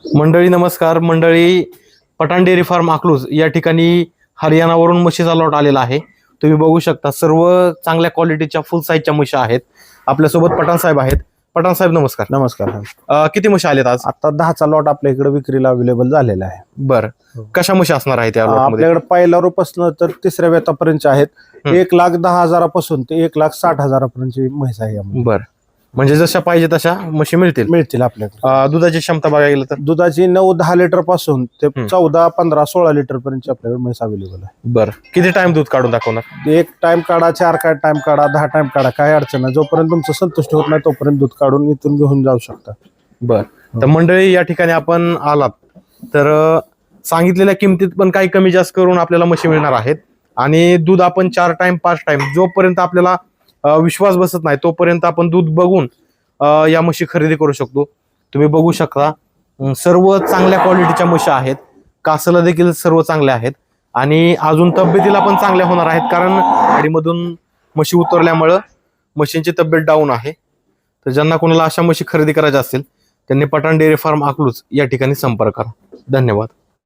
मंडळी नमस्कार. मंडळी, पठाण डेअरी फार्म अकलूज या ठिकाणी हरियाणावरून म्हशीचा लॉट आलेला आहे. तुम्ही बघू शकता सर्व चांगल्या क्वालिटीच्या फुल साईजच्या म्हशी आहेत. आपल्यासोबत पठाण साहेब आहेत. पठाण साहेब नमस्कार. नमस्कार. किती म्हशी आलेत आज? आता 10चा लॉट आपल्या इकडे विक्रीला अवेलेबल झालेला आहे. बरं, कशा म्हशी असणार आहेत या लॉटमध्ये? आपल्याकडे पहिल्या रूपासून तर तिसऱ्या वेतापर्यंत आहेत. 1,10,000 ते 1,60,000 म्हैस आहे यामध्ये. बरं, म्हणजे जशा पाहिजे तशा म्हशी मिळतील आपल्याकडे. दुधाची क्षमता बघायला गेलं तर दुधाची 9-10 लिटर पासून ते 14-15-16 लिटर पर्यंत आपल्याकडे म्हैस अवेलेबल आहे. बरं, किती टाइम दूध काढून दाखवणार? 1 टाइम काढा, 4 टाइम काढा, 10 टाइम काढा, काही अडचण नाही. जोपर्यंत तुमचं संतुष्ट होत नाही तोपर्यंत दूध काढून इथून घेऊन जाऊ शकता. बर, तर मंडळी या ठिकाणी आपण आलात तर सांगितलेल्या किमतीत पण काही कमी जास्त करून आपल्याला म्हशी मिळणार आहेत. आणि दूध आपण 4 टाइम 5 टाइम जोपर्यंत आपल्याला विश्वास बसत नाही तोपर्यंत आपण दूध बघून या म्हशी खरेदी करू शकतो. तुम्ही बघू शकता सर्व चांगल्या क्वालिटीच्या म्हशी आहेत. कासाला देखील सर्व चांगल्या आहेत आणि अजून तब्येतीला पण चांगल्या होणार आहेत, कारण गाडीमधून म्हशी उतरल्यामुळं म्हशींची तब्येत डाऊन आहे. तर ज्यांना कोणाला अशा म्हशी खरेदी करायच्या असतील त्यांनी पठाण डेअरी फार्म अकलूज या ठिकाणी संपर्क करा. धन्यवाद.